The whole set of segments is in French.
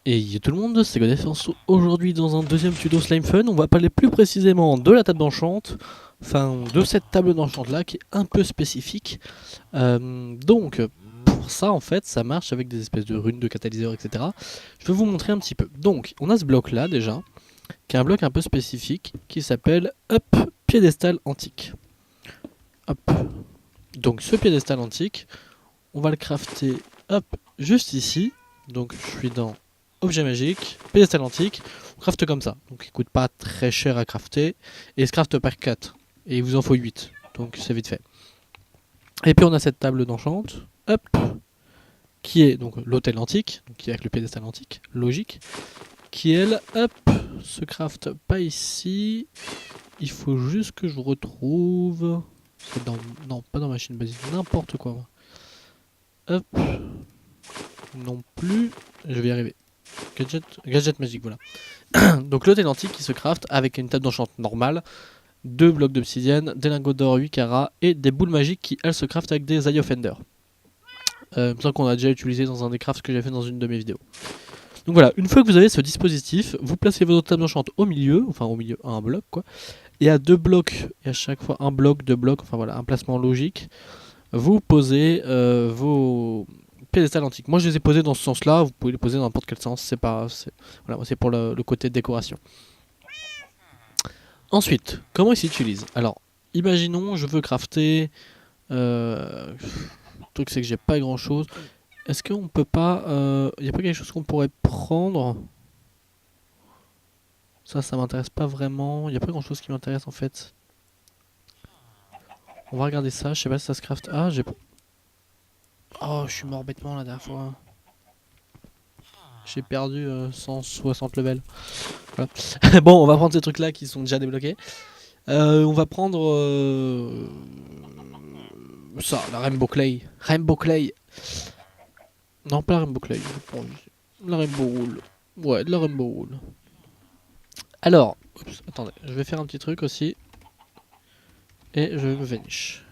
Et yo tout le monde, c'est Godefense. Aujourd'hui dans un deuxième tuto Slime Fun, on va parler plus précisément de la table d'enchante, enfin de cette table d'enchante là qui est un peu spécifique. Donc pour ça en fait ça marche avec des espèces de runes, de catalyseurs, etc. Je vais vous montrer un petit peu. Donc on a ce bloc là déjà, qui est un bloc un peu spécifique, qui s'appelle Up Piédestal Antique. Hop. Donc ce piédestal antique, on va le crafter hop juste ici. Donc je suis dans objet magique, piédestal antique, on crafte comme ça. Donc il coûte pas très cher à crafter. Et il se crafte par 4. Et il vous en faut 8. Donc c'est vite fait. Et puis on a cette table d'enchante, hop, qui est donc l'hôtel antique, donc qui est avec le piédestal antique, logique. Qui elle, hop, se crafte pas ici. Il faut juste que je retrouve. C'est dans. Non, pas dans machine basique, n'importe quoi. Moi. Hop. Non plus. Je vais y arriver. Gadget magique, voilà. Donc l'hôtel antique qui se craft avec une table d'enchante normale, 2 blocs d'obsidienne, des lingots d'or 8 carats et des boules magiques qui elles se craftent avec des eye of ender. Il me semble qu'on a déjà utilisé dans un des crafts que j'ai fait dans une de mes vidéos. Donc voilà, une fois que vous avez ce dispositif, vous placez votre table d'enchante au milieu, enfin au milieu à un bloc quoi, et à 2 blocs, et à chaque fois un bloc, 2 blocs, enfin voilà, un placement logique, vous posez vos piédestals antiques. Moi je les ai posés dans ce sens-là, vous pouvez les poser dans n'importe quel sens, c'est pas. Voilà, c'est pour le côté décoration. Ensuite, comment ils s'utilisent? Alors, imaginons, je veux crafter. Le truc c'est que j'ai pas grand chose. Est-ce qu'on peut pas. Y a pas quelque chose qu'on pourrait prendre? Ça m'intéresse pas vraiment. Y a pas grand chose qui m'intéresse en fait. On va regarder ça, je sais pas si ça se craft. Ah, j'ai. Oh, je suis mort bêtement la dernière fois. J'ai perdu 160 levels. Voilà. Bon, on va prendre ces trucs là qui sont déjà débloqués. On va prendre. Ça, la Rainbow Clay. Rainbow Clay. Non, pas la Rainbow Clay. La Rainbow Wool. Ouais, de la Rainbow Wool. Alors, oups, attendez, je vais faire un petit truc aussi. Et je me vanish.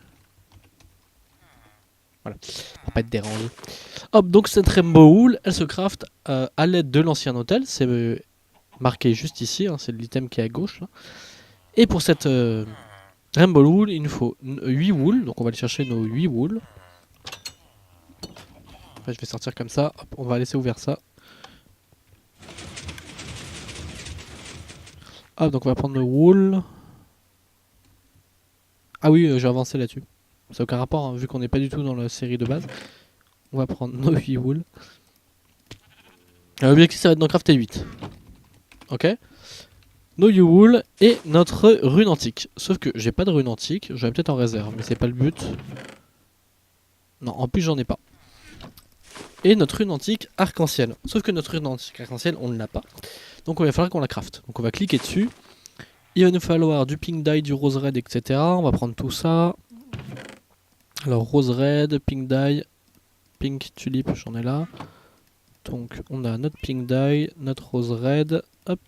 Voilà, pour pas être dérangé. Hop, donc cette Rainbow Wool, elle se craft à l'aide de l'ancien hôtel. C'est marqué juste ici, hein, c'est l'item qui est à gauche. Là. Et pour cette Rainbow Wool, il nous faut 8 wool. Donc on va aller chercher nos 8 wool. Enfin, je vais sortir comme ça. Hop, on va laisser ouvert ça. Hop, donc on va prendre le wool. Ah oui, j'ai avancé là-dessus. Ça n'a aucun rapport, hein, vu qu'on n'est pas du tout dans la série de base. On va prendre nos 8 wool. L'objectif, ça va être d'en crafter 8. Ok. Nos 8 wool et notre rune antique. Sauf que j'ai pas de rune antique, j'aurais peut-être en réserve, mais c'est pas le but. Non, en plus j'en ai pas. Et notre rune antique arc-en-ciel. Sauf que notre rune antique arc-en-ciel, on ne l'a pas. Donc il va falloir qu'on la crafte. Donc on va cliquer dessus. Il va nous falloir du pink dye, du rose red, etc. On va prendre tout ça. Alors rose red, pink dye, pink tulip, j'en ai là. Donc on a notre pink dye, notre rose red. Hop.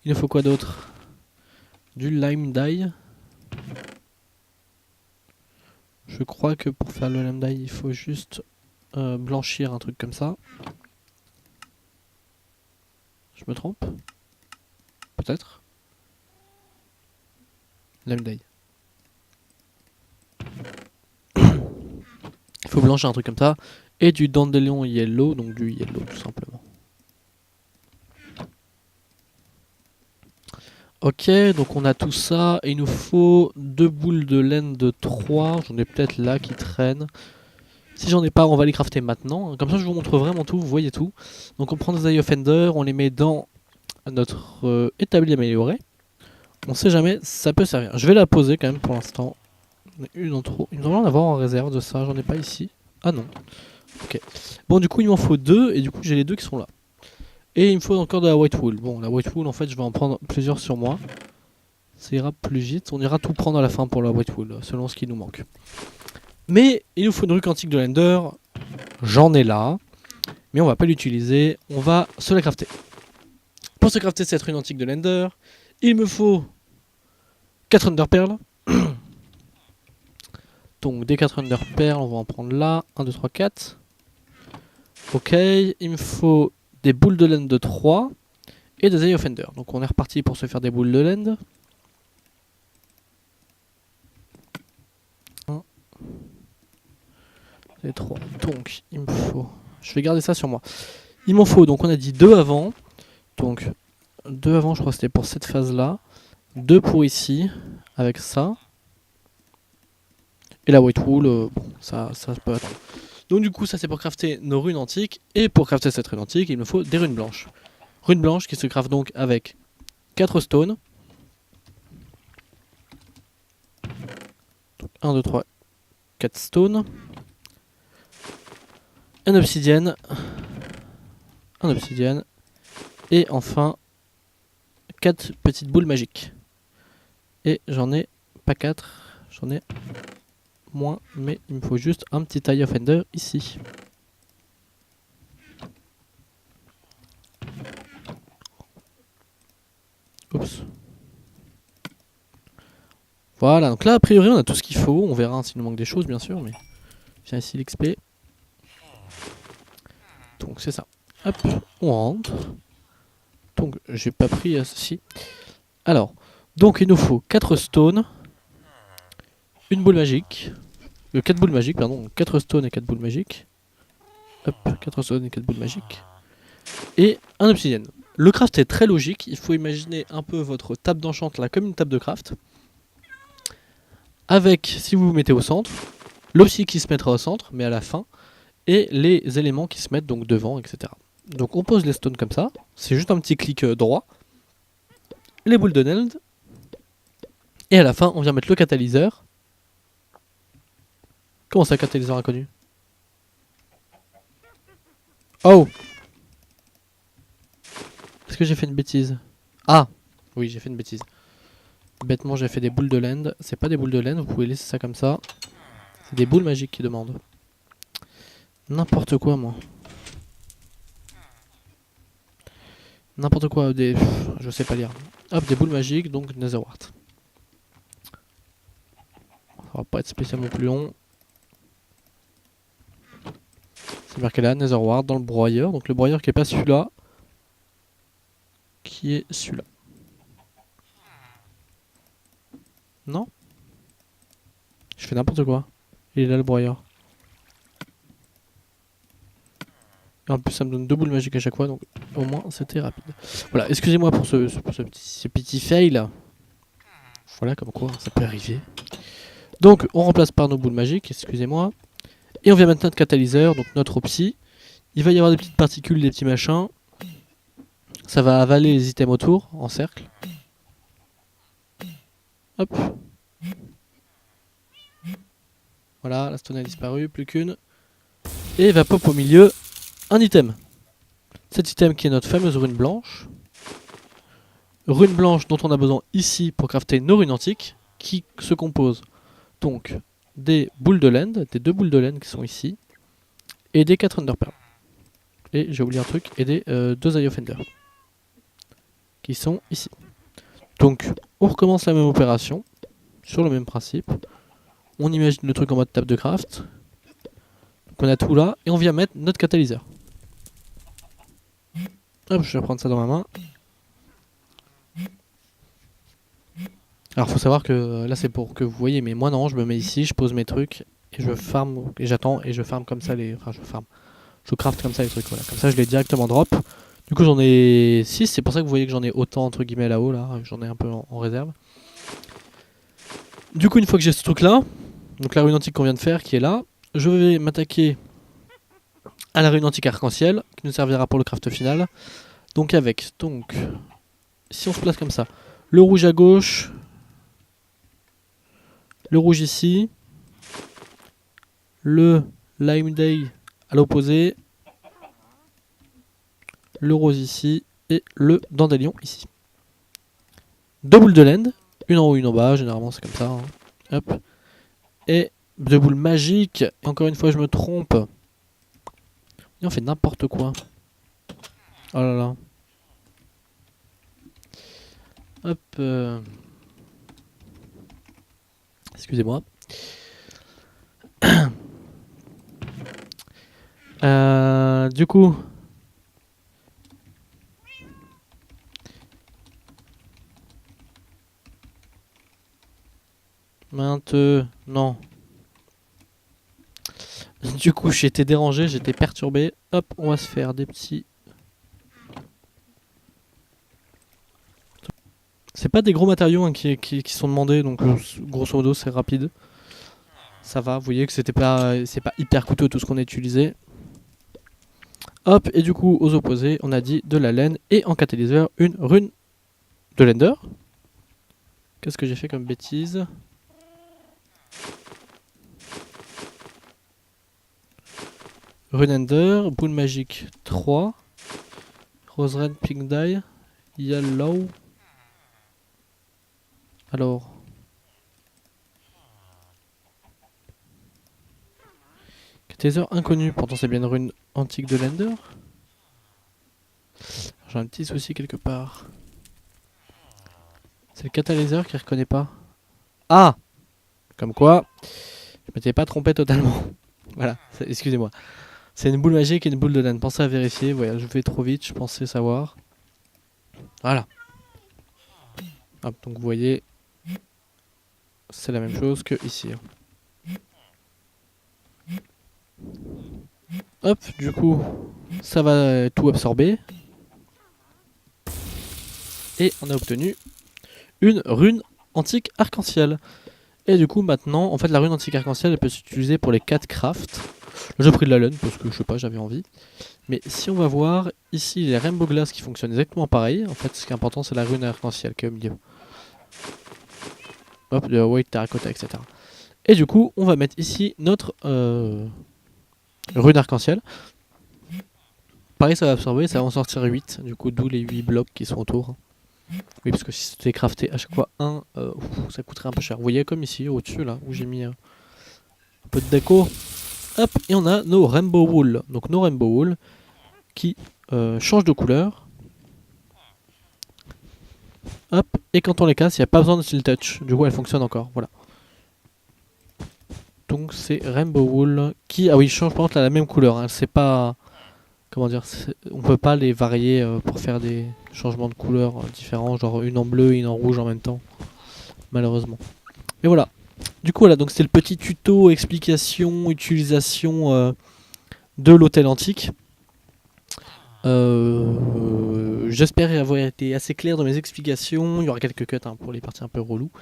Il nous faut quoi d'autre? Du lime dye. Je crois que pour faire le lime dye, il faut juste blanchir un truc comme ça. Je me trompe? Peut-être. Lime dye. Il faut blanchir un truc comme ça. Et du dandelion yellow, donc du yellow tout simplement. Ok, donc on a tout ça. Et il nous faut 2 boules de laine de 3. J'en ai peut-être là qui traînent. Si j'en ai pas, on va les crafter maintenant. Comme ça, je vous montre vraiment tout, vous voyez tout. Donc on prend des eye of ender, on les met dans notre établi amélioré. On sait jamais, ça peut servir. Je vais la poser quand même pour l'instant. Une en trop. Il me semble en avoir en réserve de ça, j'en ai pas ici. Ah non. Ok. Bon, du coup, il m'en faut 2, et du coup, j'ai les 2 qui sont là. Et il me faut encore de la white wool. Bon, la white wool, en fait, je vais en prendre plusieurs sur moi. Ça ira plus vite. On ira tout prendre à la fin pour la white wool, selon ce qui nous manque. Mais il nous faut une rune quantique de l'ender. J'en ai là. Mais on va pas l'utiliser. On va se la crafter. Pour se crafter cette rune antique de l'ender, il me faut 4 Ender Pearls. Donc des 4 Ender Pearls, on va en prendre là. 1, 2, 3, 4. Ok, il me faut des boules de laine de 3 et des eye offenders. Donc on est reparti pour se faire des boules de laine. 1 et 3. Donc il me faut... Je vais garder ça sur moi. Il m'en faut, donc on a dit 2 avant. Donc 2 avant, je crois que c'était pour cette phase là. 2 pour ici, avec ça. Et la white wool, bon, ça peut attendre. Donc du coup, ça c'est pour crafter nos runes antiques. Et pour crafter cette rune antique, il me faut des runes blanches. Runes blanches qui se craftent donc avec 4 stones. Donc 1, 2, 3, 4 stones. Un obsidienne. Un obsidienne. Et enfin, 4 petites boules magiques. Et j'en ai pas 4, j'en ai moins, mais il me faut juste un petit eye offender ici. Oups. Voilà, donc là a priori on a tout ce qu'il faut, on verra s'il nous manque des choses bien sûr, mais viens ici l'XP. Donc c'est ça. Hop, on rentre. Donc j'ai pas pris ceci. Alors, donc il nous faut 4 stones, une boule magique, 4 boules magiques, pardon, 4 stones et 4 boules magiques. Hop, 4 stones et 4 boules magiques. Et un obsidienne. Le craft est très logique, il faut imaginer un peu votre table d'enchant là comme une table de craft. Avec, si vous vous mettez au centre, l'obsi qui se mettra au centre, mais à la fin, et les éléments qui se mettent donc devant, etc. Donc on pose les stones comme ça, c'est juste un petit clic droit, les boules de Neld, et à la fin on vient mettre le catalyseur. Comment ça, catalyseur inconnu? Oh! Est-ce que j'ai fait une bêtise? Ah! Oui, j'ai fait une bêtise. Bêtement, j'ai fait des boules de land. C'est pas des boules de laine, vous pouvez laisser ça comme ça. C'est des boules magiques qui demandent. N'importe quoi, moi. N'importe quoi, des... je sais pas lire. Hop, des boules magiques, donc Netherwart. Ça va pas être spécialement plus long. C'est marqué là, Netherwart, dans le broyeur. Donc le broyeur qui est pas celui-là. Qui est celui-là. Non? Je fais n'importe quoi. Il est là le broyeur. Et en plus ça me donne 2 boules magiques à chaque fois, donc au moins c'était rapide. Voilà, excusez-moi pour ce petit fail. Voilà, comme quoi ça peut arriver. Donc on remplace par nos boules magiques, excusez-moi. Et on vient mettre notre catalyseur, donc notre psy. Il va y avoir des petites particules, des petits machins. Ça va avaler les items autour, en cercle. Hop. Voilà, la stone a disparu, plus qu'une. Et va pop au milieu un item. Cet item qui est notre fameuse rune blanche. Rune blanche dont on a besoin ici pour crafter nos runes antiques. Qui se composent donc des boules de laine, des 2 boules de laine qui sont ici. Et des 4 underpearls. Et j'ai oublié un truc, et des 2 eye offenders. Qui sont ici. Donc on recommence la même opération. Sur le même principe. On imagine le truc en mode table de craft. Donc on a tout là, et on vient mettre notre catalyseur. Hop, je vais prendre ça dans ma main. Alors faut savoir que là c'est pour que vous voyez, mais moi non, je me mets ici, je pose mes trucs, et je farm, et j'attends, et je farm comme ça les... Enfin je farm. Je craft comme ça les trucs, voilà. Comme ça je les directement drop. Du coup j'en ai 6, c'est pour ça que vous voyez que j'en ai autant entre guillemets là-haut, là. J'en ai un peu en réserve. Du coup une fois que j'ai ce truc là, donc la rune antique qu'on vient de faire qui est là, je vais m'attaquer à la rune antique arc-en-ciel, qui nous servira pour le craft final. Donc avec, si on se place comme ça, le rouge à gauche, le rouge ici, le lime day à l'opposé, le rose ici et le dandelion ici. 2 boules de laine, une en haut, une en bas, généralement c'est comme ça. Hein. Hop. Et 2 boules magiques, et encore une fois je me trompe. Et on fait n'importe quoi. Oh là là. Hop. Excusez-moi. Du coup, maintenant. Du coup, j'étais dérangé, j'étais perturbé. Hop, on va se faire des petits... C'est pas des gros matériaux hein, qui sont demandés, donc grosso modo c'est rapide. Ça va, vous voyez que c'est pas hyper coûteux tout ce qu'on a utilisé. Hop, et du coup aux opposés, on a dit de la laine et en catalyseur une rune de l'Ender. Qu'est-ce que j'ai fait comme bêtise? Rune Ender, boule magique 3, Rose Red Pink Dye, Yellow. Alors... Catalyseur inconnu, pourtant c'est bien une rune antique de l'Ender. J'ai un petit souci quelque part. C'est le catalyseur qui reconnaît pas. Ah! Comme quoi, je m'étais pas trompé totalement. Voilà, excusez-moi. C'est une boule magique et une boule de laine. Pensez à vérifier. Voilà, je vais trop vite, je pensais savoir. Voilà. Hop, donc vous voyez, c'est la même chose que ici. Hop, du coup, ça va tout absorber. Et on a obtenu une rune antique arc-en-ciel. Et du coup, maintenant, en fait, la rune antique arc-en-ciel, elle peut s'utiliser pour les 4 crafts. J'ai pris de la laine parce que je sais pas, j'avais envie. Mais si on va voir, ici, les Rainbow Glass qui fonctionnent exactement pareil. En fait, ce qui est important, c'est la rune arc-en-ciel qui est au milieu. Hop, de white terracotta, etc. Et du coup, on va mettre ici notre rune arc-en-ciel. Pareil, ça va absorber, ça va en sortir 8. Du coup, d'où les 8 blocs qui sont autour. Oui, parce que si c'était crafté à chaque fois un, ça coûterait un peu cher. Vous voyez, comme ici, au-dessus, là, où j'ai mis un peu de déco. Hop, et on a nos Rainbow Wool. Donc nos Rainbow Wool qui changent de couleur. Hop, et quand on les casse, il n'y a pas besoin de Steel Touch. Du coup, elle fonctionne encore. Voilà. Donc c'est Rainbow Wool qui, ah oui, change par contre la même couleur. Hein. C'est pas, comment dire, on peut pas les varier pour faire des changements de couleur différents, genre une en bleu et une en rouge en même temps, malheureusement. Mais voilà. Du coup, voilà, donc c'est le petit tuto explication utilisation de l'hôtel antique. J'espère avoir été assez clair dans mes explications. Il y aura quelques cuts hein, pour les parties un peu reloues.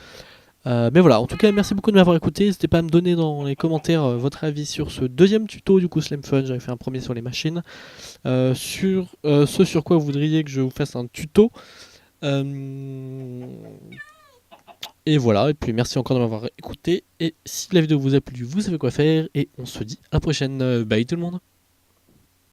Mais voilà, en tout cas, merci beaucoup de m'avoir écouté. N'hésitez pas à me donner dans les commentaires votre avis sur ce deuxième tuto du coup Slime Fun. J'avais fait un premier sur les machines. Sur ce sur quoi vous voudriez que je vous fasse un tuto. Et voilà, et puis merci encore de m'avoir écouté. Et si la vidéo vous a plu, vous savez quoi faire. Et on se dit à la prochaine. Bye tout le monde.